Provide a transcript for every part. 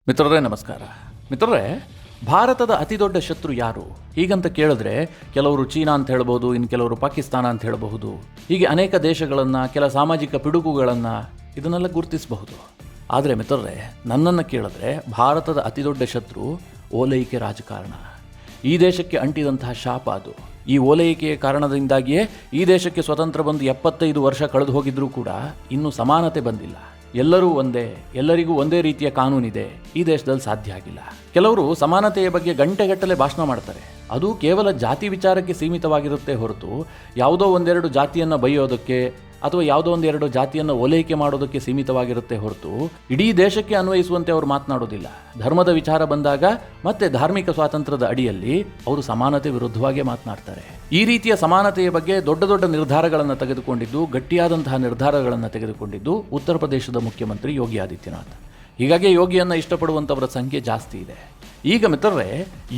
ಮಿತ್ರರೇ ನಮಸ್ಕಾರ. ಮಿತ್ರರೇ, ಭಾರತದ ಅತಿ ದೊಡ್ಡ ಶತ್ರು ಯಾರು ಹೀಗಂತ ಕೇಳಿದ್ರೆ ಕೆಲವರು ಚೀನಾ ಅಂತ ಹೇಳ್ಬೋದು, ಇನ್ನು ಕೆಲವರು ಪಾಕಿಸ್ತಾನ ಅಂತ ಹೇಳಬಹುದು. ಹೀಗೆ ಅನೇಕ ದೇಶಗಳನ್ನು, ಕೆಲ ಸಾಮಾಜಿಕ ಪಿಡುಗುಗಳನ್ನು ಇದನ್ನೆಲ್ಲ ಗುರುತಿಸಬಹುದು. ಆದರೆ ಮಿತ್ರರೇ, ನನ್ನನ್ನು ಕೇಳಿದ್ರೆ ಭಾರತದ ಅತಿ ದೊಡ್ಡ ಶತ್ರು ಓಲೈಕೆ ರಾಜಕಾರಣ. ಈ ದೇಶಕ್ಕೆ ಅಂಟಿದಂತಹ ಶಾಪ ಅದು. ಈ ಓಲೈಕೆಯ ಕಾರಣದಿಂದಾಗಿಯೇ ಈ ದೇಶಕ್ಕೆ ಸ್ವತಂತ್ರ ಬಂದು 75 ವರ್ಷ ಕಳೆದು ಹೋಗಿದ್ರೂ ಕೂಡ ಇನ್ನೂ ಸಮಾನತೆ ಬಂದಿಲ್ಲ. ಎಲ್ಲರೂ ಒಂದೇ, ಎಲ್ಲರಿಗೂ ಒಂದೇ ರೀತಿಯ ಕಾನೂನಿದೆ, ಈ ದೇಶದಲ್ಲಿ ಸಾಧ್ಯ ಆಗಿಲ್ಲ. ಕೆಲವರು ಸಮಾನತೆಯ ಬಗ್ಗೆ ಗಂಟೆಗಟ್ಟಲೆ ಭಾಷಣ ಮಾಡ್ತಾರೆ. ಅದು ಕೇವಲ ಜಾತಿ ವಿಚಾರಕ್ಕೆ ಸೀಮಿತವಾಗಿರುತ್ತೆ ಹೊರತು ಯಾವುದೋ ಒಂದೆರಡು ಜಾತಿಯನ್ನು ಬೈಯೋದಕ್ಕೆ ಅಥವಾ ಯಾವುದೋ ಒಂದೆರಡು ಜಾತಿಯನ್ನು ಓಲೈಕೆ ಮಾಡೋದಕ್ಕೆ ಸೀಮಿತವಾಗಿರುತ್ತೆ ಹೊರತು ಇಡೀ ದೇಶಕ್ಕೆ ಅನ್ವಯಿಸುವಂತೆ ಅವರು ಮಾತನಾಡೋದಿಲ್ಲ. ಧರ್ಮದ ವಿಚಾರ ಬಂದಾಗ ಮತ್ತೆ ಧಾರ್ಮಿಕ ಸ್ವಾತಂತ್ರ್ಯದ ಅಡಿಯಲ್ಲಿ ಅವರು ಸಮಾನತೆ ವಿರುದ್ಧವಾಗೇ ಮಾತನಾಡ್ತಾರೆ. ಈ ರೀತಿಯ ಸಮಾನತೆಯ ಬಗ್ಗೆ ದೊಡ್ಡ ದೊಡ್ಡ ನಿರ್ಧಾರಗಳನ್ನು ತೆಗೆದುಕೊಂಡಿದ್ದು, ಗಟ್ಟಿಯಾದಂತಹ ನಿರ್ಧಾರಗಳನ್ನು ತೆಗೆದುಕೊಂಡಿದ್ದು ಉತ್ತರ ಪ್ರದೇಶದ ಮುಖ್ಯಮಂತ್ರಿ ಯೋಗಿ ಆದಿತ್ಯನಾಥ್. ಹೀಗಾಗಿ ಯೋಗಿಯನ್ನು ಇಷ್ಟಪಡುವಂಥವರ ಸಂಖ್ಯೆ ಜಾಸ್ತಿ ಇದೆ. ಈಗ ಮಿತ್ರರೇ,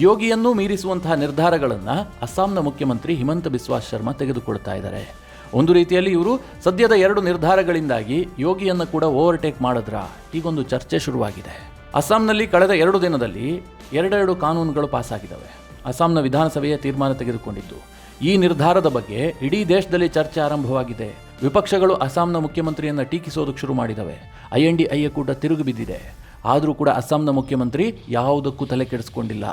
ಯೋಗಿಯನ್ನೂ ಮೀರಿಸುವಂತಹ ನಿರ್ಧಾರಗಳನ್ನು ಅಸ್ಸಾಂನ ಮುಖ್ಯಮಂತ್ರಿ ಹಿಮಂತ ಬಿಸ್ವಾ ಶರ್ಮಾ ತೆಗೆದುಕೊಳ್ತಾ ಇದ್ದಾರೆ. ಒಂದು ರೀತಿಯಲ್ಲಿ ಇವರು ಸದ್ಯದ 2 ನಿರ್ಧಾರಗಳಿಂದಾಗಿ ಯೋಗಿಯನ್ನು ಕೂಡ ಓವರ್ಟೇಕ್ ಮಾಡಿದ್ರ ಈಗೊಂದು ಚರ್ಚೆ ಶುರುವಾಗಿದೆ. ಅಸ್ಸಾಂನಲ್ಲಿ ಕಳೆದ 2 ದಿನದಲ್ಲಿ 2 ಕಾನೂನುಗಳು ಪಾಸಾಗಿದ್ದಾವೆ. ಅಸ್ಸಾಂನ ವಿಧಾನಸಭೆಯ ತೀರ್ಮಾನ ತೆಗೆದುಕೊಂಡಿದ್ದು ಈ ನಿರ್ಧಾರದ ಬಗ್ಗೆ ಇಡೀ ದೇಶದಲ್ಲಿ ಚರ್ಚೆ ಆರಂಭವಾಗಿದೆ. ವಿಪಕ್ಷಗಳು ಅಸ್ಸಾಂನ ಮುಖ್ಯಮಂತ್ರಿಯನ್ನು ಟೀಕಿಸೋದಕ್ಕೆ ಶುರು ಮಾಡಿದವೆ. INDIA ಕೂಡ ತಿರುಗಿ ಬಿದ್ದಿದೆ. ಆದರೂ ಕೂಡ ಅಸ್ಸಾಂನ ಮುಖ್ಯಮಂತ್ರಿ ಯಾವುದಕ್ಕೂ ತಲೆ ಕೆಡಿಸ್ಕೊಂಡಿಲ್ಲ.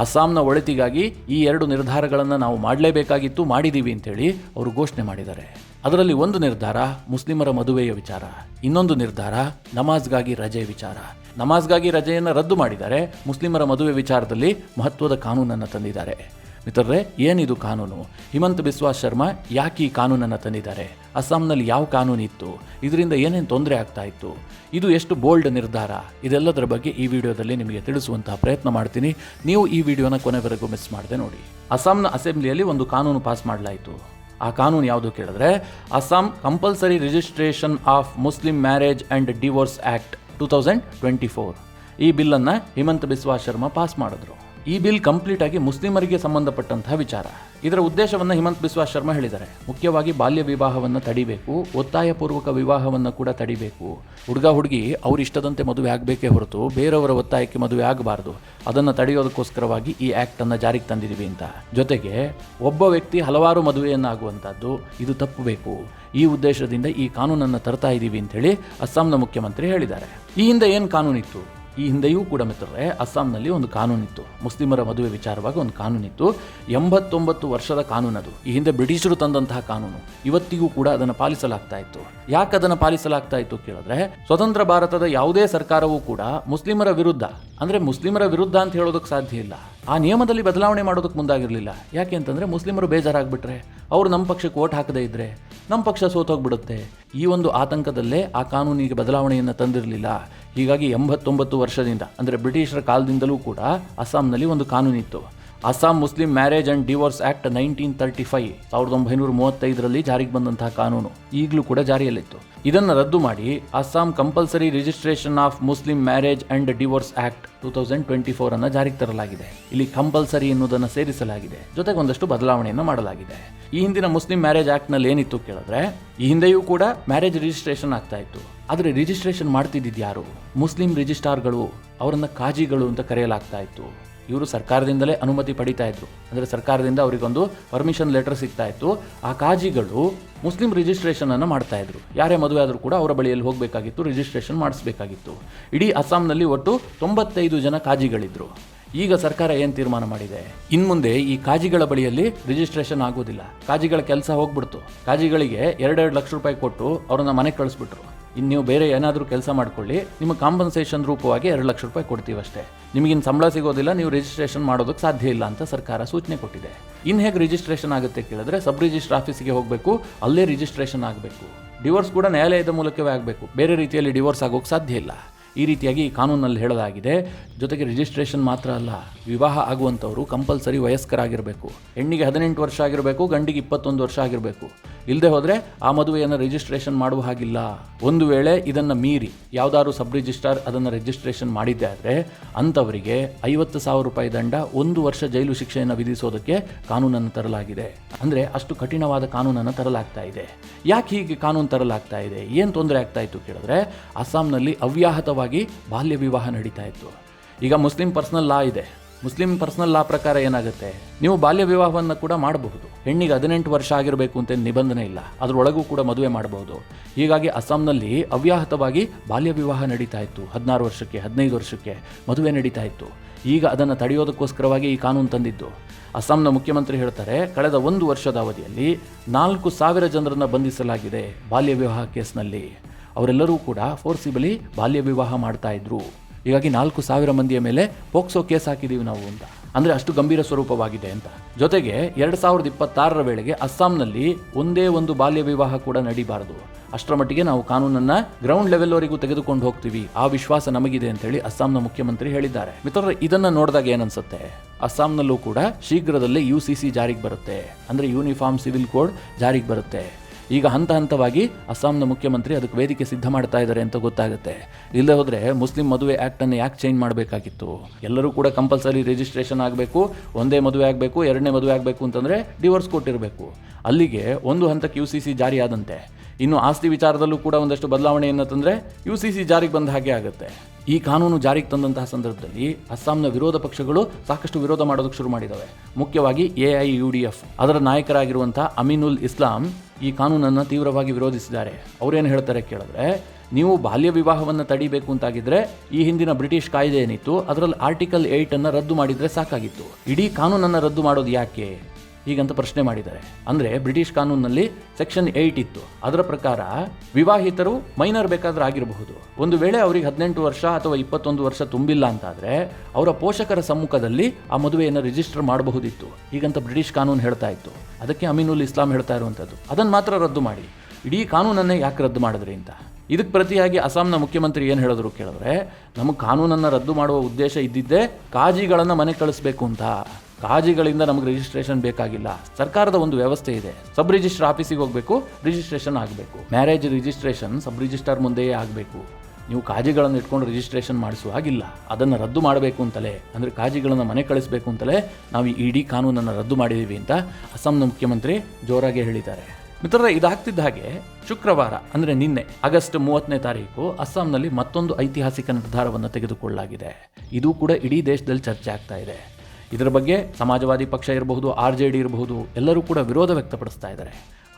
ಅಸ್ಸಾಂನ ಒಳಿತಿಗಾಗಿ ಈ 2 ನಿರ್ಧಾರಗಳನ್ನು ನಾವು ಮಾಡಲೇಬೇಕಾಗಿತ್ತು, ಮಾಡಿದ್ದೀವಿ ಅಂತೇಳಿ ಅವರು ಘೋಷಣೆ ಮಾಡಿದ್ದಾರೆ. ಅದರಲ್ಲಿ ಒಂದು ನಿರ್ಧಾರ ಮುಸ್ಲಿಮರ ಮದುವೆಯ ವಿಚಾರ, ಇನ್ನೊಂದು ನಿರ್ಧಾರ ನಮಾಜ್ಗಾಗಿ ರಜೆ ವಿಚಾರ. ನಮಾಜ್ಗಾಗಿ ರಜೆಯನ್ನು ರದ್ದು ಮಾಡಿದ್ದಾರೆ. ಮುಸ್ಲಿಮರ ಮದುವೆ ವಿಚಾರದಲ್ಲಿ ಮಹತ್ವದ ಕಾನೂನನ್ನು ತಂದಿದ್ದಾರೆ. ಮಿತ್ರರೇ, ಏನಿದು ಕಾನೂನು? ಹಿಮಂತ ಬಿಸ್ವಾ ಶರ್ಮಾ ಯಾಕೆ ಈ ಕಾನೂನನ್ನು ತಂದಿದ್ದಾರೆ? ಅಸ್ಸಾಂನಲ್ಲಿ ಯಾವ ಕಾನೂನು ಇತ್ತು? ಇದರಿಂದ ಏನೇನು ತೊಂದರೆ ಆಗ್ತಾ ಇತ್ತು? ಇದು ಎಷ್ಟು ಬೋಲ್ಡ್ ನಿರ್ಧಾರ? ಇದೆಲ್ಲದರ ಬಗ್ಗೆ ಈ ವಿಡಿಯೋದಲ್ಲಿ ನಿಮಗೆ ತಿಳಿಸುವಂತಹ ಪ್ರಯತ್ನ ಮಾಡ್ತೀನಿ. ನೀವು ಈ ವಿಡಿಯೋನ ಕೊನೆವರೆಗೂ ಮಿಸ್ ಮಾಡದೆ ನೋಡಿ. ಅಸ್ಸಾಂನ ಅಸೆಂಬ್ಲಿಯಲ್ಲಿ ಒಂದು ಕಾನೂನು ಪಾಸ್ ಮಾಡಲಾಯಿತು. ಆ ಕಾನೂನು ಯಾವುದು ಕೇಳಿದ್ರೆ Assam compulsory registration of Muslim marriage and divorce act 2024. ಈ ಬಿಲ್ಲನ್ನು ಹಿಮಂತ ಬಿಸ್ವಾ ಶರ್ಮಾ ಪಾಸ್ ಮಾಡಿದ್ರು. ಈ ಬಿಲ್ ಕಂಪ್ಲೀಟ್ ಆಗಿ ಮುಸ್ಲಿಮರಿಗೆ ಸಂಬಂಧಪಟ್ಟಂತಹ ವಿಚಾರ. ಇದರ ಉದ್ದೇಶವನ್ನು ಹಿಮಂತ ಬಿಸ್ವಾ ಶರ್ಮಾ ಹೇಳಿದ್ದಾರೆ. ಮುಖ್ಯವಾಗಿ ಬಾಲ್ಯ ವಿವಾಹವನ್ನು ತಡಿಬೇಕು, ಒತ್ತಾಯಪೂರ್ವಕ ವಿವಾಹವನ್ನು ಕೂಡ ತಡಿಬೇಕು. ಹುಡುಗ ಹುಡುಗಿ ಅವ್ರ ಇಷ್ಟದಂತೆ ಮದುವೆ ಆಗಬೇಕೇ ಹೊರತು ಬೇರೆಯವರ ಒತ್ತಾಯಕ್ಕೆ ಮದುವೆ ಆಗಬಾರ್ದು. ಅದನ್ನು ತಡೆಯೋದಕ್ಕೋಸ್ಕರವಾಗಿ ಈ ಆ್ಯಕ್ಟನ್ನು ಜಾರಿಗೆ ತಂದಿದ್ದೀವಿ ಅಂತ. ಜೊತೆಗೆ ಒಬ್ಬ ವ್ಯಕ್ತಿ ಹಲವಾರು ಮದುವೆಯನ್ನಾಗುವಂಥದ್ದು ಇದು ತಪ್ಪಬೇಕು. ಈ ಉದ್ದೇಶದಿಂದ ಈ ಕಾನೂನನ್ನು ತರ್ತಾ ಇದ್ದೀವಿ ಅಂತೇಳಿ ಅಸ್ಸಾಂನ ಮುಖ್ಯಮಂತ್ರಿ ಹೇಳಿದ್ದಾರೆ. ಈ ಹಿಂದೆ ಏನು ಕಾನೂನಿತ್ತು? ಈ ಹಿಂದೆಯೂ ಕೂಡ ಮಿತ್ರರೇ, ಅಸ್ಸಾಂನಲ್ಲಿ ಒಂದು ಕಾನೂನಿತ್ತು. ಮುಸ್ಲಿಮರ ಮದುವೆ ವಿಚಾರವಾಗಿ ಒಂದು ಕಾನೂನಿತ್ತು. 89 ವರ್ಷದ ಕಾನೂನದು. ಈ ಹಿಂದೆ ಬ್ರಿಟಿಷರು ತಂದಂತಹ ಕಾನೂನು. ಇವತ್ತಿಗೂ ಕೂಡ ಅದನ್ನು ಪಾಲಿಸಲಾಗ್ತಾ ಇತ್ತು. ಯಾಕೆ ಅದನ್ನು ಪಾಲಿಸಲಾಗ್ತಾ ಇತ್ತು ಕೇಳಿದ್ರೆ, ಸ್ವತಂತ್ರ ಭಾರತದ ಯಾವುದೇ ಸರ್ಕಾರವೂ ಕೂಡ ಮುಸ್ಲಿಮರ ವಿರುದ್ಧ, ಅಂದರೆ ಮುಸ್ಲಿಮರ ವಿರುದ್ಧ ಅಂತ ಹೇಳೋದಕ್ಕೆ ಸಾಧ್ಯ ಇಲ್ಲ, ಆ ನಿಯಮದಲ್ಲಿ ಬದಲಾವಣೆ ಮಾಡೋದಕ್ಕೆ ಮುಂದಾಗಿರಲಿಲ್ಲ. ಯಾಕೆ ಅಂತಂದರೆ ಮುಸ್ಲಿಮರು ಬೇಜಾರಾಗ್ಬಿಟ್ರೆ, ಅವರು ನಮ್ಮ ಪಕ್ಷಕ್ಕೆ ವೋಟ್ ಹಾಕದೇ ಇದ್ದರೆ ನಮ್ಮ ಪಕ್ಷ ಸೋತೋಗ್ಬಿಡುತ್ತೆ. ಈ ಒಂದು ಆತಂಕದಲ್ಲೇ ಆ ಕಾನೂನಿಗೆ ಬದಲಾವಣೆಯನ್ನು ತಂದಿರಲಿಲ್ಲ. ಹೀಗಾಗಿ 89 ವರ್ಷದಿಂದ, ಅಂದರೆ ಬ್ರಿಟಿಷರ ಕಾಲದಿಂದಲೂ ಕೂಡ ಅಸ್ಸಾಂನಲ್ಲಿ ಒಂದು ಕಾನೂನಿತ್ತು. Assam Muslim marriage and divorce act 1935, 1935ರಲ್ಲಿ ಜಾರಿಗೆ ಬಂದಂತಹ ಕಾನೂನು ಈಗಲೂ ಕೂಡ ಜಾರಿಯಲ್ಲಿತ್ತು. ಇದನ್ನು ರದ್ದು ಮಾಡಿ Assam compulsory registration of Muslim marriage and divorce act 2024 ಅನ್ನು ಜಾರಿಗೆ ತರಲಾಗಿದೆ. ಇಲ್ಲಿ ಕಂಪಲ್ಸರಿ ಎನ್ನುವುದನ್ನು ಸೇರಿಸಲಾಗಿದೆ. ಜೊತೆಗೆ ಒಂದಷ್ಟು ಬದಲಾವಣೆಯನ್ನು ಮಾಡಲಾಗಿದೆ. ಈ ಹಿಂದಿನ ಮುಸ್ಲಿಂ ಮ್ಯಾರೇಜ್ ಆ್ಯಕ್ಟ್ನಲ್ಲಿ ಏನಿತ್ತು ಕೇಳಿದ್ರೆ, ಈ ಹಿಂದೆಯೂ ಕೂಡ ಮ್ಯಾರೇಜ್ ರಿಜಿಸ್ಟ್ರೇಷನ್ ಆಗ್ತಾ ಇತ್ತು. ಆದರೆ ರಿಜಿಸ್ಟ್ರೇಷನ್ ಮಾಡ್ತಿದ್ದಿದ್ದು ಯಾರು? ಮುಸ್ಲಿಂ ರಿಜಿಸ್ಟ್ರಾರ್ಗಳು, ಅವರನ್ನು ಕಾಜಿಗಳು ಅಂತ ಕರೆಯಲಾಗ್ತಾ ಇತ್ತು. ಇವರು ಸರ್ಕಾರದಿಂದಲೇ ಅನುಮತಿ ಪಡಿತಾ ಇದ್ರು. ಅಂದರೆ ಸರ್ಕಾರದಿಂದ ಅವರಿಗೊಂದು ಪರ್ಮಿಷನ್ ಲೆಟರ್ ಸಿಗ್ತಾ ಇತ್ತು. ಆ ಕಾಜಿಗಳು ಮುಸ್ಲಿಂ ರಿಜಿಸ್ಟ್ರೇಷನ್ ಅನ್ನು ಮಾಡ್ತಾ ಇದ್ರು. ಯಾರೇ ಮದುವೆ ಆದರೂ ಕೂಡ ಅವರ ಬಳಿಯಲ್ಲಿ ಹೋಗಬೇಕಾಗಿತ್ತು, ರಿಜಿಸ್ಟ್ರೇಷನ್ ಮಾಡಿಸಬೇಕಾಗಿತ್ತು. ಇಡೀ ಅಸ್ಸಾಂನಲ್ಲಿ ಒಟ್ಟು 95 ಜನ ಕಾಜಿಗಳಿದ್ರು. ಈಗ ಸರ್ಕಾರ ಏನು ತೀರ್ಮಾನ ಮಾಡಿದೆ? ಇನ್ಮುಂದೆ ಈ ಕಾಜಿಗಳ ಬಳಿಯಲ್ಲಿ ರಿಜಿಸ್ಟ್ರೇಷನ್ ಆಗೋದಿಲ್ಲ. ಕಾಜಿಗಳ ಕೆಲಸ ಹೋಗ್ಬಿಡ್ತು. ಕಾಜಿಗಳಿಗೆ 2 ಲಕ್ಷ ರೂಪಾಯಿ ಕೊಟ್ಟು ಅವ್ರನ್ನ ಮನೆಗೆ ಕಳಿಸ್ಬಿಟ್ರು. ಇನ್ನು ನೀವು ಬೇರೆ ಏನಾದರೂ ಕೆಲಸ ಮಾಡ್ಕೊಳ್ಳಿ, ನಿಮ್ಮ ಕಾಂಪನ್ಸೇಷನ್ ರೂಪವಾಗಿ 2 ಲಕ್ಷ ರೂಪಾಯಿ ಕೊಡ್ತೀವಷ್ಟೇ, ನಿಮಗಿನ್ನು ಸಂಬಳ ಸಿಗೋದಿಲ್ಲ, ನೀವು ರಿಜಿಸ್ಟ್ರೇಷನ್ ಮಾಡೋದಕ್ಕೆ ಸಾಧ್ಯ ಇಲ್ಲ ಅಂತ ಸರ್ಕಾರ ಸೂಚನೆ ಕೊಟ್ಟಿದೆ. ಇನ್ನು ಹೇಗೆ ರಿಜಿಸ್ಟ್ರೇಷನ್ ಆಗುತ್ತೆ ಕೇಳಿದ್ರೆ, ಸಬ್ ರಿಜಿಸ್ಟ್ರ್ ಆಫೀಸಿಗೆ ಹೋಗಬೇಕು, ಅಲ್ಲೇ ರಿಜಿಸ್ಟ್ರೇಷನ್ ಆಗಬೇಕು. ಡಿವೋರ್ಸ್ ಕೂಡ ನ್ಯಾಯಾಲಯದ ಮೂಲಕವೇ ಆಗಬೇಕು. ಬೇರೆ ರೀತಿಯಲ್ಲಿ ಡಿವೋರ್ಸ್ ಆಗೋಕ್ಕೆ ಸಾಧ್ಯ ಇಲ್ಲ. ಈ ರೀತಿಯಾಗಿ ಈ ಕಾನೂನಲ್ಲಿ ಹೇಳಲಾಗಿದೆ. ಜೊತೆಗೆ ರಿಜಿಸ್ಟ್ರೇಷನ್ ಮಾತ್ರ ಅಲ್ಲ, ವಿವಾಹ ಆಗುವಂಥವರು ಕಂಪಲ್ಸರಿ ವಯಸ್ಕರಾಗಿರಬೇಕು. ಹೆಣ್ಣಿಗೆ 18 ವರ್ಷ ಆಗಿರಬೇಕು, ಗಂಡಿಗೆ 21 ವರ್ಷ ಆಗಿರಬೇಕು. ಇಲ್ಲದೆ ಹೋದರೆ ಆ ಮದುವೆಯನ್ನು ರಿಜಿಸ್ಟ್ರೇಷನ್ ಮಾಡುವ ಹಾಗಿಲ್ಲ. ಒಂದು ವೇಳೆ ಇದನ್ನು ಮೀರಿ ಯಾವುದಾದ್ರು ಸಬ್ ರಿಜಿಸ್ಟ್ರಾರ್ ಅದನ್ನು ರಿಜಿಸ್ಟ್ರೇಷನ್ ಮಾಡಿದ್ದೆ ಆದರೆ ಅಂಥವರಿಗೆ 50,000 ರೂಪಾಯಿ ದಂಡ, 1 ವರ್ಷ ಜೈಲು ಶಿಕ್ಷೆಯನ್ನು ವಿಧಿಸೋದಕ್ಕೆ ಕಾನೂನನ್ನು ತರಲಾಗಿದೆ. ಅಂದರೆ ಅಷ್ಟು ಕಠಿಣವಾದ ಕಾನೂನನ್ನು ತರಲಾಗ್ತಾ ಇದೆ. ಯಾಕೆ ಹೀಗೆ ಕಾನೂನು ತರಲಾಗ್ತಾ ಇದೆ? ಏನು ತೊಂದರೆ ಆಗ್ತಾ ಇತ್ತು ಕೇಳಿದ್ರೆ, ಅಸ್ಸಾಂನಲ್ಲಿ ಅವ್ಯಾಹತವಾಗಿ ವ್ಯಾಪಕವಾಗಿ ಬಾಲ್ಯ ವಿವಾಹ ನಡೀತಾ ಇತ್ತು. ಈಗ ಮುಸ್ಲಿಂ ಪರ್ಸನಲ್ ಲಾ ಇದೆ. ಮುಸ್ಲಿಂ ಪರ್ಸನಲ್ ಲಾ ಪ್ರಕಾರ ಏನಾಗುತ್ತೆ, ನೀವು ಬಾಲ್ಯ ವಿವಾಹವನ್ನು ಕೂಡ ಮಾಡಬಹುದು. ಹೆಣ್ಣಿಗೆ 18 ವರ್ಷ ಆಗಿರಬೇಕು ಅಂತ ನಿಬಂಧನೆ ಇಲ್ಲ, ಅದರೊಳಗೂ ಕೂಡ ಮದುವೆ ಮಾಡಬಹುದು. ಹೀಗಾಗಿ ಅಸ್ಸಾಂನಲ್ಲಿ ಅವ್ಯಾಹತವಾಗಿ ಬಾಲ್ಯ ವಿವಾಹ ನಡೀತಾ ಇತ್ತು. 16 ವರ್ಷಕ್ಕೆ 15 ವರ್ಷಕ್ಕೆ ಮದುವೆ ನಡೀತಾ ಇತ್ತು. ಈಗ ಅದನ್ನು ತಡೆಯೋದಕ್ಕೋಸ್ಕರವಾಗಿ ಈ ಕಾನೂನು ತಂದಿದ್ದು. ಅಸ್ಸಾಂನ ಮುಖ್ಯಮಂತ್ರಿ ಹೇಳ್ತಾರೆ, ಕಳೆದ 1 ವರ್ಷದ ಅವಧಿಯಲ್ಲಿ 4,000 ಜನರನ್ನು ಬಂಧಿಸಲಾಗಿದೆ ಬಾಲ್ಯ ವಿವಾಹ ಕೇಸ್ನಲ್ಲಿ. ಅವರೆಲ್ಲರೂ ಕೂಡ ಫೋರ್ಸಿಬಲಿ ಬಾಲ್ಯ ವಿವಾಹ ಮಾಡ್ತಾ ಇದ್ರು. ಹೀಗಾಗಿ 4,000 ಮಂದಿಯ ಮೇಲೆ ಪೋಕ್ಸೋ ಕೇಸ್ ಹಾಕಿದ್ದೀವಿ ನಾವು ಅಂತ. ಅಂದರೆ ಅಷ್ಟು ಗಂಭೀರ ಸ್ವರೂಪವಾಗಿದೆ ಅಂತ. ಜೊತೆಗೆ 2026 ವೇಳೆಗೆ ಅಸ್ಸಾಂನಲ್ಲಿ ಒಂದೇ ಒಂದು ಬಾಲ್ಯ ವಿವಾಹ ಕೂಡ ನಡೀಬಾರದು. ಅಷ್ಟರ ಮಟ್ಟಿಗೆ ನಾವು ಕಾನೂನನ್ನು ಗ್ರೌಂಡ್ ಲೆವೆಲ್ವರೆಗೂ ತೆಗೆದುಕೊಂಡು ಹೋಗ್ತೀವಿ, ಆ ವಿಶ್ವಾಸ ನಮಗಿದೆ ಅಂತೇಳಿ ಅಸ್ಸಾಂನ ಮುಖ್ಯಮಂತ್ರಿ ಹೇಳಿದ್ದಾರೆ. ಮಿತ್ರರೇ, ಇದನ್ನು ನೋಡಿದಾಗ ಏನನ್ಸುತ್ತೆ, ಅಸ್ಸಾಂನಲ್ಲೂ ಕೂಡ ಶೀಘ್ರದಲ್ಲೇ UCC ಜಾರಿಗೆ ಬರುತ್ತೆ, ಅಂದರೆ ಯೂನಿಫಾರ್ಮ್ ಸಿವಿಲ್ ಕೋಡ್ ಜಾರಿಗೆ ಬರುತ್ತೆ. ಈಗ ಹಂತ ಹಂತವಾಗಿ ಅಸ್ಸಾಂನ ಮುಖ್ಯಮಂತ್ರಿ ಅದಕ್ಕೆ ವೇದಿಕೆ ಸಿದ್ಧ ಮಾಡ್ತಾ ಇದ್ದಾರೆ ಅಂತ ಗೊತ್ತಾಗುತ್ತೆ. ಇಲ್ಲದೆ ಹೋದರೆ ಮುಸ್ಲಿಂ ಮದುವೆ ಆ್ಯಕ್ಟನ್ನು ಯಾಕೆ ಚೇಂಜ್ ಮಾಡಬೇಕಾಗಿತ್ತು? ಎಲ್ಲರೂ ಕೂಡ ಕಂಪಲ್ಸರಿ ರಿಜಿಸ್ಟ್ರೇಷನ್ ಆಗಬೇಕು, ಒಂದೇ ಮದುವೆ ಆಗಬೇಕು, ಎರಡನೇ ಮದುವೆ ಆಗಬೇಕು ಅಂತಂದರೆ ಡಿವೋರ್ಸ್ ಕೊಟ್ಟಿರಬೇಕು. ಅಲ್ಲಿಗೆ ಒಂದು ಹಂತಕ್ಕೆ UCC ಜಾರಿ ಆದಂತೆ. ಇನ್ನು ಆಸ್ತಿ ವಿಚಾರದಲ್ಲೂ ಕೂಡ ಒಂದಷ್ಟು ಬದಲಾವಣೆಯನ್ನು ತಂದರೆ UCC ಜಾರಿಗೆ ಬಂದ ಹಾಗೆ ಆಗುತ್ತೆ. ಈ ಕಾನೂನು ಜಾರಿಗೆ ತಂದಂತಹ ಸಂದರ್ಭದಲ್ಲಿ ಅಸ್ಸಾಂನ ವಿರೋಧ ಪಕ್ಷಗಳು ಸಾಕಷ್ಟು ವಿರೋಧ ಮಾಡೋದಕ್ಕೆ ಶುರು ಮಾಡಿದ್ದಾವೆ. ಮುಖ್ಯವಾಗಿ AIUDF ಅದರ ನಾಯಕರಾಗಿರುವಂಥ ಅಮೀನುಲ್ ಇಸ್ಲಾಂ ಈ ಕಾನೂನನ್ನು ತೀವ್ರವಾಗಿ ವಿರೋಧಿಸಿದ್ದಾರೆ. ಅವರೇನು ಹೇಳ್ತಾರೆ ಕೇಳಿದ್ರೆ, ನೀವು ಬಾಲ್ಯ ವಿವಾಹವನ್ನು ತಡಿಬೇಕು ಅಂತಾಗಿದ್ರೆ ಈ ಹಿಂದಿನ ಬ್ರಿಟಿಷ್ ಕಾಯ್ದೆ ಏನಿತ್ತು ಅದರಲ್ಲಿ ಆರ್ಟಿಕಲ್ 8 ರದ್ದು ಮಾಡಿದರೆ ಸಾಕಾಗಿತ್ತು. ಇಡೀ ಕಾನೂನನ್ನು ರದ್ದು ಮಾಡೋದು ಯಾಕೆ ಹೀಗಂತ ಪ್ರಶ್ನೆ ಮಾಡಿದ್ದಾರೆ. ಅಂದರೆ ಬ್ರಿಟಿಷ್ ಕಾನೂನಿನಲ್ಲಿ ಸೆಕ್ಷನ್ 8 ಇತ್ತು. ಅದರ ಪ್ರಕಾರ ವಿವಾಹಿತರು ಮೈನರ್ ಬೇಕಾದ್ರೆ ಆಗಿರಬಹುದು. ಒಂದು ವೇಳೆ ಅವರಿಗೆ 18 ವರ್ಷ ಅಥವಾ 21 ವರ್ಷ ತುಂಬಿಲ್ಲ ಅಂತಾದರೆ ಅವರ ಪೋಷಕರ ಸಮ್ಮುಖದಲ್ಲಿ ಆ ಮದುವೆಯನ್ನು ರಿಜಿಸ್ಟರ್ ಮಾಡಬಹುದಿತ್ತು. ಹೀಗಂತ ಬ್ರಿಟಿಷ್ ಕಾನೂನು ಹೇಳ್ತಾ ಇತ್ತು. ಅದಕ್ಕೆ ಅಮೀನುಲ್ ಇಸ್ಲಾಂ ಹೇಳ್ತಾ ಇರುವಂಥದ್ದು, ಅದನ್ನು ಮಾತ್ರ ರದ್ದು ಮಾಡಿ, ಇಡೀ ಕಾನೂನನ್ನೇ ಯಾಕೆ ರದ್ದು ಮಾಡಿದ್ರಿ ಅಂತ. ಇದಕ್ಕೆ ಪ್ರತಿಯಾಗಿ ಅಸ್ಸಾಂನ ಮುಖ್ಯಮಂತ್ರಿ ಏನು ಹೇಳಿದ್ರು ಕೇಳಿದ್ರೆ, ನಮಗೆ ಕಾನೂನನ್ನು ರದ್ದು ಮಾಡುವ ಉದ್ದೇಶ ಇದ್ದಿದ್ದೇ ಕಾಜಿಗಳನ್ನು ಮನೆ ಕಳಿಸ್ಬೇಕು ಅಂತ. ಕಾಜಿಗಳಿಂದ ನಮಗೆ ರಿಜಿಸ್ಟ್ರೇಷನ್ ಬೇಕಾಗಿಲ್ಲ. ಸರ್ಕಾರದ ಒಂದು ವ್ಯವಸ್ಥೆ ಇದೆ, ಸಬ್ ರಿಜಿಸ್ಟರ್ ಆಫೀಸಿಗೆ ಹೋಗಬೇಕು, ರಿಜಿಸ್ಟ್ರೇಷನ್ ಆಗಬೇಕು. ಮ್ಯಾರೇಜ್ ರಿಜಿಸ್ಟ್ರೇಷನ್ ಸಬ್ ರಿಜಿಸ್ಟರ್ ಮುಂದೆಯೇ ಆಗಬೇಕು. ನೀವು ಕಾಜಿಗಳನ್ನು ಇಟ್ಕೊಂಡು ರಿಜಿಸ್ಟ್ರೇಷನ್ ಮಾಡಿಸುವ ಹಾಗಿಲ್ಲ. ಅದನ್ನು ರದ್ದು ಮಾಡಬೇಕು ಅಂತಲೇ, ಅಂದರೆ ಕಾಜಿಗಳನ್ನು ಮನೆ ಕಳಿಸಬೇಕು ಅಂತಲೇ ನಾವು ಈ ಇಡೀ ಕಾನೂನನ್ನು ರದ್ದು ಮಾಡಿದ್ದೀವಿ ಅಂತ ಅಸ್ಸಾಂನ ಮುಖ್ಯಮಂತ್ರಿ ಜೋರಾಗಿ ಹೇಳಿದ್ದಾರೆ. ಮಿತ್ರರೇ, ಇದಾಗ್ತಿದ್ದ ಹಾಗೆ ಶುಕ್ರವಾರ ಅಂದರೆ ನಿನ್ನೆ ಆಗಸ್ಟ್ 30ನೇ ತಾರೀಕು ಅಸ್ಸಾಂನಲ್ಲಿ ಮತ್ತೊಂದು ಐತಿಹಾಸಿಕ ನಿರ್ಧಾರವನ್ನು ತೆಗೆದುಕೊಳ್ಳಲಾಗಿದೆ. ಇದು ಕೂಡ ಇಡೀ ದೇಶದಲ್ಲಿ ಚರ್ಚೆ ಆಗ್ತಾ ಇದೆ. ಇದರ ಬಗ್ಗೆ ಸಮಾಜವಾದಿ ಪಕ್ಷ ಇರಬಹುದು, RJD ಇರಬಹುದು, ಎಲ್ಲರೂ ಕೂಡ ವಿರೋಧ ವ್ಯಕ್ತಪಡಿಸ್ತಾ ಇದ್ದಾರೆ.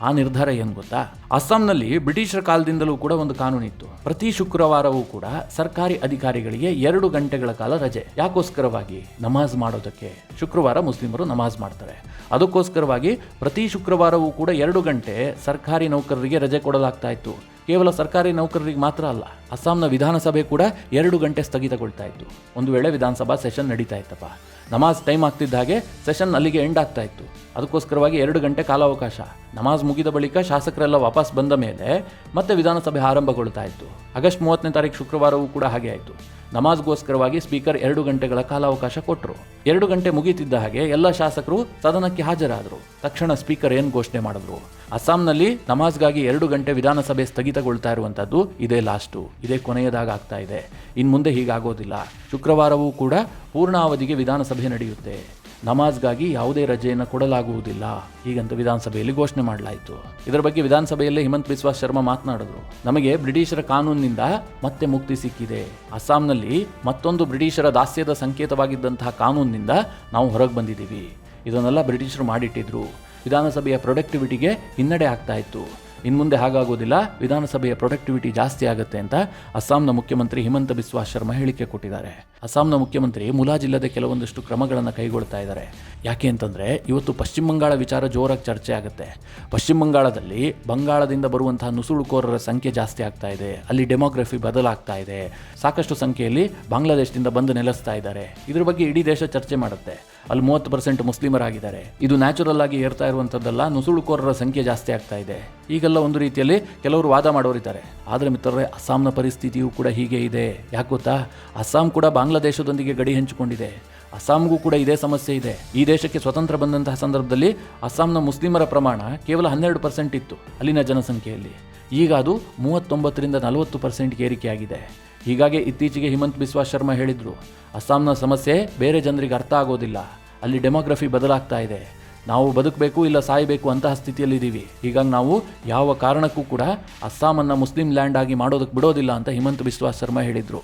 ಆ ನಿರ್ಧಾರ ಏನು ಗೊತ್ತಾ? ಅಸ್ಸಾಂನಲ್ಲಿ ಬ್ರಿಟಿಷರ ಕಾಲದಿಂದಲೂ ಕೂಡ ಒಂದು ಕಾನೂನಿತ್ತು. ಪ್ರತಿ ಶುಕ್ರವಾರವೂ ಕೂಡ ಸರ್ಕಾರಿ ಅಧಿಕಾರಿಗಳಿಗೆ 2 ಗಂಟೆಗಳ ಕಾಲ ರಜೆ. ಯಾಕೋಸ್ಕರವಾಗಿ? ನಮಾಜ್ ಮಾಡೋದಕ್ಕೆ. ಶುಕ್ರವಾರ ಮುಸ್ಲಿಮರು ನಮಾಜ್ ಮಾಡ್ತಾರೆ. ಅದಕ್ಕೋಸ್ಕರವಾಗಿ ಪ್ರತಿ ಶುಕ್ರವಾರವೂ ಕೂಡ 2 ಗಂಟೆ ಸರ್ಕಾರಿ ನೌಕರರಿಗೆ ರಜೆ ಕೊಡಲಾಗ್ತಾ ಇತ್ತು. ಕೇವಲ ಸರ್ಕಾರಿ ನೌಕರರಿಗೆ ಮಾತ್ರ ಅಲ್ಲ, ಅಸ್ಸಾಂನ ವಿಧಾನಸಭೆ ಕೂಡ 2 ಗಂಟೆ ಸ್ಥಗಿತಗೊಳ್ತಾ ಇತ್ತು. ಒಂದು ವೇಳೆ ವಿಧಾನಸಭಾ ಸೆಷನ್ ನಡೀತಾ ಇತ್ತಪ್ಪ, ನಮಾಜ್ ಟೈಮ್ ಆಗ್ತಿದ್ದ ಹಾಗೆ ಸೆಷನ್ ಅಲ್ಲಿಗೆ ಎಂಡ್ ಆಗ್ತಾ ಇತ್ತು. ಅದಕ್ಕೋಸ್ಕರವಾಗಿ 2 ಗಂಟೆ ಕಾಲಾವಕಾಶ. ನಮಾಜ್ ಮುಗಿದ ಬಳಿಕ ಶಾಸಕರೆಲ್ಲ ವಾಪಸ್ ಬಂದ ಮೇಲೆ ಮತ್ತೆ ವಿಧಾನಸಭೆ ಆರಂಭಗೊಳ್ತಾ ಇತ್ತು. ಆಗಸ್ಟ್ 30ನೇ ತಾರೀಕು ಶುಕ್ರವಾರವೂ ಕೂಡ ಹಾಗೆ ಆಯಿತು. ನಮಾಜ್ಗೋಸ್ಕರವಾಗಿ ಸ್ಪೀಕರ್ 2 ಗಂಟೆಗಳ ಕಾಲಾವಕಾಶ ಕೊಟ್ಟರು. 2 ಗಂಟೆ ಮುಗಿತಿದ್ದ ಹಾಗೆ ಎಲ್ಲ ಶಾಸಕರು ಸದನಕ್ಕೆ ಹಾಜರಾದರು. ತಕ್ಷಣ ಸ್ಪೀಕರ್ ಏನು ಘೋಷಣೆ ಮಾಡಿದ್ರು? ಅಸ್ಸಾಂನಲ್ಲಿ ನಮಾಜ್ಗಾಗಿ 2 ಗಂಟೆ ವಿಧಾನಸಭೆ ಸ್ಥಗಿತಗೊಳ್ತಾ ಇರುವಂಥದ್ದು ಇದೇ ಲಾಸ್ಟು, ಇದೇ ಕೊನೆಯದಾಗ ಆಗ್ತಾ ಇದೆ. ಇನ್ನು ಮುಂದೆ ಹೀಗಾಗೋದಿಲ್ಲ. ಶುಕ್ರವಾರವೂ ಕೂಡ ಪೂರ್ಣಾವಧಿಗೆ ವಿಧಾನಸಭೆ ನಡೆಯುತ್ತೆ. ನಮಾಜ್ಗಾಗಿ ಯಾವುದೇ ರಜೆಯನ್ನು ಕೊಡಲಾಗುವುದಿಲ್ಲ ಹೀಗಂತ ವಿಧಾನಸಭೆಯಲ್ಲಿ ಘೋಷಣೆ ಮಾಡಲಾಯಿತು. ಇದರ ಬಗ್ಗೆ ವಿಧಾನಸಭೆಯಲ್ಲೇ ಹಿಮಂತ್ ಬಿಸ್ವಾ ಶರ್ಮಾ ಮಾತನಾಡಿದ್ರು. ನಮಗೆ ಬ್ರಿಟಿಷರ ಕಾನೂನಿನಿಂದ ಮತ್ತೆ ಮುಕ್ತಿ ಸಿಕ್ಕಿದೆ. ಅಸ್ಸಾಂನಲ್ಲಿ ಮತ್ತೊಂದು ಬ್ರಿಟಿಷರ ದಾಸ್ಯದ ಸಂಕೇತವಾಗಿದ್ದಂತಹ ಕಾನೂನಿನಿಂದ ನಾವು ಹೊರಗೆ ಬಂದಿದ್ದೀವಿ. ಇದನ್ನೆಲ್ಲ ಬ್ರಿಟಿಷರು ಮಾಡಿಟ್ಟಿದ್ರು. ವಿಧಾನಸಭೆಯ ಪ್ರೊಡಕ್ಟಿವಿಟಿಗೆ ಹಿನ್ನಡೆ ಆಗ್ತಾ ಇತ್ತು. ಇನ್ನು ಮುಂದೆ ಹಾಗಾಗೋದಿಲ್ಲ, ವಿಧಾನಸಭೆಯ ಪ್ರೊಡಕ್ಟಿವಿಟಿ ಜಾಸ್ತಿ ಆಗುತ್ತೆ ಅಂತ ಅಸ್ಸಾಂನ ಮುಖ್ಯಮಂತ್ರಿ ಹಿಮಂತ ಬಿಸ್ವಾ ಶರ್ಮಾ ಹೇಳಿಕೆ ಕೊಟ್ಟಿದ್ದಾರೆ. ಅಸ್ಸಾಂನ ಮುಖ್ಯಮಂತ್ರಿ ಮುಲಾಜಿಲ್ಲದೆ ಕೆಲವೊಂದಷ್ಟು ಕ್ರಮಗಳನ್ನು ಕೈಗೊಳ್ತಾ ಇದ್ದಾರೆ. ಯಾಕೆ ಅಂತಂದರೆ ಇವತ್ತು ಪಶ್ಚಿಮ ಬಂಗಾಳ ವಿಚಾರ ಜೋರಾಗಿ ಚರ್ಚೆ ಆಗುತ್ತೆ. ಪಶ್ಚಿಮ ಬಂಗಾಳದಲ್ಲಿ ಬಂಗಾಳದಿಂದ ಬರುವಂತಹ ನುಸುಳುಕೋರರ ಸಂಖ್ಯೆ ಜಾಸ್ತಿ ಆಗ್ತಾ ಇದೆ. ಅಲ್ಲಿ ಡೆಮೋಗ್ರಫಿ ಬದಲಾಗ್ತಾ ಇದೆ. ಸಾಕಷ್ಟು ಸಂಖ್ಯೆಯಲ್ಲಿ ಬಾಂಗ್ಲಾದೇಶದಿಂದ ಬಂದು ನೆಲೆಸ್ತಾ ಇದ್ದಾರೆ. ಇದ್ರ ಬಗ್ಗೆ ಇಡೀ ದೇಶ ಚರ್ಚೆ ಮಾಡುತ್ತೆ. ಅಲ್ಲಿ 30% ಮುಸ್ಲಿಮರಾಗಿದ್ದಾರೆ. ಇದು ನ್ಯಾಚುರಲ್ ಆಗಿ ಏರ್ತಾ ಇರುವಂಥದ್ದಲ್ಲ, ನುಸುಳುಕೋರರ ಸಂಖ್ಯೆ ಜಾಸ್ತಿ ಆಗ್ತಾ ಇದೆ. ಈಗೆಲ್ಲ ಒಂದು ರೀತಿಯಲ್ಲಿ ಕೆಲವರು ವಾದ ಮಾಡೋರಿದ್ದಾರೆ. ಆದರೆ ಮಿತ್ರರೇ, ಅಸ್ಸಾಂನ ಪರಿಸ್ಥಿತಿಯೂ ಕೂಡ ಹೀಗೆ ಇದೆ. ಯಾಕೆ ಗೊತ್ತಾ? ಅಸ್ಸಾಂ ಕೂಡ ಬಾಂಗ್ಲಾದೇಶದೊಂದಿಗೆ ಗಡಿ ಹಂಚಿಕೊಂಡಿದೆ. ಅಸ್ಸಾಂಗೂ ಕೂಡ ಇದೇ ಸಮಸ್ಯೆ ಇದೆ. ಈ ದೇಶಕ್ಕೆ ಸ್ವತಂತ್ರ ಬಂದಂತಹ ಸಂದರ್ಭದಲ್ಲಿ ಅಸ್ಸಾಂನ ಮುಸ್ಲಿಮರ ಪ್ರಮಾಣ ಕೇವಲ 12% ಇತ್ತು ಅಲ್ಲಿನ ಜನಸಂಖ್ಯೆಯಲ್ಲಿ. ಈಗ ಅದು 39ರಿಂದ 40% ಏರಿಕೆಯಾಗಿದೆ. ಹೀಗಾಗಿ ಇತ್ತೀಚೆಗೆ ಹಿಮಂತ್ ಬಿಸ್ವಾ ಶರ್ಮಾ ಹೇಳಿದರು, ಅಸ್ಸಾಂನ ಸಮಸ್ಯೆ ಬೇರೆ ಜನರಿಗೆ ಅರ್ಥ ಆಗೋದಿಲ್ಲ. ಅಲ್ಲಿ ಡೆಮೋಗ್ರಫಿ ಬದಲಾಗ್ತಾ ಇದೆ. ನಾವು ಬದುಕಬೇಕು ಇಲ್ಲ ಸಾಯಬೇಕು ಅಂತಹ ಸ್ಥಿತಿಯಲ್ಲಿದ್ದೀವಿ. ಹೀಗಾಗಿ ನಾವು ಯಾವ ಕಾರಣಕ್ಕೂ ಕೂಡ ಅಸ್ಸಾಮನ್ನು ಮುಸ್ಲಿಂ ಲ್ಯಾಂಡ್ ಆಗಿ ಮಾಡೋದಕ್ಕೆ ಬಿಡೋದಿಲ್ಲ ಅಂತ ಹಿಮಂತ ಬಿಸ್ವಾ ಶರ್ಮಾ ಹೇಳಿದರು.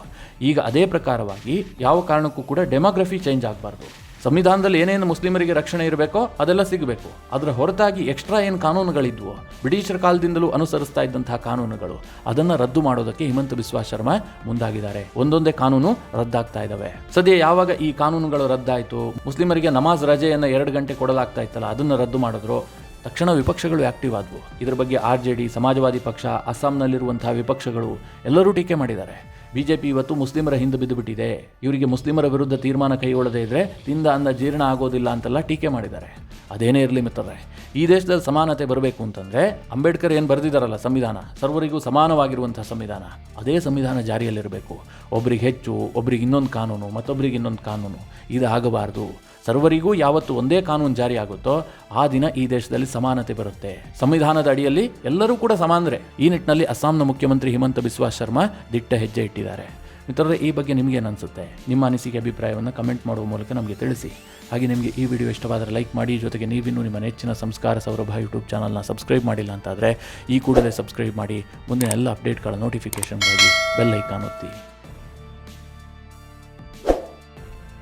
ಈಗ ಅದೇ ಪ್ರಕಾರವಾಗಿ ಯಾವ ಕಾರಣಕ್ಕೂ ಕೂಡ ಡೆಮೋಗ್ರಫಿ ಚೇಂಜ್ ಆಗಬಾರ್ದು. ಸಂವಿಧಾನದಲ್ಲಿ ಏನೇನು ಮುಸ್ಲಿಮರಿಗೆ ರಕ್ಷಣೆ ಇರಬೇಕೋ ಅದೆಲ್ಲ ಸಿಗಬೇಕು. ಅದರ ಹೊರತಾಗಿ ಎಕ್ಸ್ಟ್ರಾ ಏನು ಕಾನೂನುಗಳಿದ್ವು, ಬ್ರಿಟಿಷರ ಕಾಲದಿಂದಲೂ ಅನುಸರಿಸ್ತಾ ಇದ್ದಂತಹ ಕಾನೂನುಗಳು, ಅದನ್ನು ರದ್ದು ಮಾಡೋದಕ್ಕೆ ಹಿಮಂತ ಬಿಸ್ವಾ ಶರ್ಮಾ ಮುಂದಾಗಿದ್ದಾರೆ. ಒಂದೊಂದೇ ಕಾನೂನು ರದ್ದಾಗ್ತಾ ಇದ್ದಾವೆ. ಸದ್ಯ ಯಾವಾಗ ಈ ಕಾನೂನುಗಳು ರದ್ದಾಯಿತು, ಮುಸ್ಲಿಮರಿಗೆ ನಮಾಜ್ ರಜೆಯನ್ನು 2 ಗಂಟೆ ಕೊಡಲಾಗ್ತಾ ಇತ್ತಲ್ಲ, ಅದನ್ನು ರದ್ದು ಮಾಡಿದ್ರು. ತಕ್ಷಣ ವಿಪಕ್ಷಗಳು ಆಕ್ಟಿವ್ ಆದವು. ಇದರ ಬಗ್ಗೆ RJD, ಸಮಾಜವಾದಿ ಪಕ್ಷ, ಅಸ್ಸಾಂನಲ್ಲಿರುವಂತಹ ವಿಪಕ್ಷಗಳು ಎಲ್ಲರೂ ಟೀಕೆ ಮಾಡಿದ್ದಾರೆ. BJP ಇವತ್ತು ಮುಸ್ಲಿಮರ ಹಿಂದೆ ಬಿದ್ದುಬಿಟ್ಟಿದೆ, ಇವರಿಗೆ ಮುಸ್ಲಿಮರ ವಿರುದ್ಧ ತೀರ್ಮಾನ ಕೈಗೊಳ್ಳದೇ ಇದ್ದರೆ ತಿಂದ ಅನ್ನ ಜೀರ್ಣ ಆಗೋದಿಲ್ಲ ಅಂತೆಲ್ಲ ಟೀಕೆ ಮಾಡಿದ್ದಾರೆ. ಅದೇನೇ ಇರಲಿ ಮಿತ್ರರೇ, ಈ ದೇಶದಲ್ಲಿ ಸಮಾನತೆ ಬರಬೇಕು ಅಂತಂದರೆ ಅಂಬೇಡ್ಕರ್ ಏನು ಬರೆದಿದ್ದಾರಲ್ಲ ಸಂವಿಧಾನ, ಸರ್ವರಿಗೂ ಸಮಾನವಾಗಿರುವಂಥ ಸಂವಿಧಾನ, ಅದೇ ಸಂವಿಧಾನ ಜಾರಿಯಲ್ಲಿರಬೇಕು. ಒಬ್ರಿಗೆ ಹೆಚ್ಚು, ಒಬ್ರಿಗೆ ಇನ್ನೊಂದು ಕಾನೂನು, ಮತ್ತೊಬ್ಬರಿಗೆ ಇನ್ನೊಂದು ಕಾನೂನು, ಇದು ಆಗಬಾರ್ದು. ಸರ್ವರಿಗೂ ಯಾವತ್ತು ಒಂದೇ ಕಾನೂನು ಜಾರಿ ಆಗುತ್ತೋ ಆ ದಿನ ಈ ದೇಶದಲ್ಲಿ ಸಮಾನತೆ ಬರುತ್ತೆ. ಸಂವಿಧಾನದ ಅಡಿಯಲ್ಲಿ ಎಲ್ಲರೂ ಕೂಡ ಸಮಾನರೇ. ಈ ನಿಟ್ಟಿನಲ್ಲಿ ಅಸ್ಸಾಂನ ಮುಖ್ಯಮಂತ್ರಿ ಹಿಮಂತ ಬಿಸ್ವಾ ಶರ್ಮಾ ದಿಟ್ಟ ಹೆಜ್ಜೆ ಇಟ್ಟಿದ್ದಾರೆ. ಮಿತ್ರರೇ, ಈ ಬಗ್ಗೆ ನಿಮಗೇನು ಅನಿಸುತ್ತೆ? ನಿಮ್ಮ ಅನಿಸಿಕೆ, ಅಭಿಪ್ರಾಯವನ್ನು ಕಮೆಂಟ್ ಮಾಡುವ ಮೂಲಕ ನಮಗೆ ತಿಳಿಸಿ. ಹಾಗೆ ನಿಮಗೆ ಈ ವಿಡಿಯೋ ಇಷ್ಟವಾದರೆ ಲೈಕ್ ಮಾಡಿ. ಜೊತೆಗೆ ನೀವಿನ್ನೂ ನಿಮ್ಮ ನೆಚ್ಚಿನ ಸಂಸ್ಕಾರ ಸೌರಭ ಯೂಟ್ಯೂಬ್ ಚಾನಲ್ನ ಸಬ್ಸ್ಕ್ರೈಬ್ ಮಾಡಿಲ್ಲ ಅಂತಾದರೆ ಈ ಕೂಡಲೇ ಸಬ್ಸ್ಕ್ರೈಬ್ ಮಾಡಿ. ಮುಂದಿನ ಎಲ್ಲ ಅಪ್ಡೇಟ್ಗಳ ನೋಟಿಫಿಕೇಷನ್ಗಾಗಿ ಬೆಲ್ ಐಕಾನ್ ಒತ್ತಿ.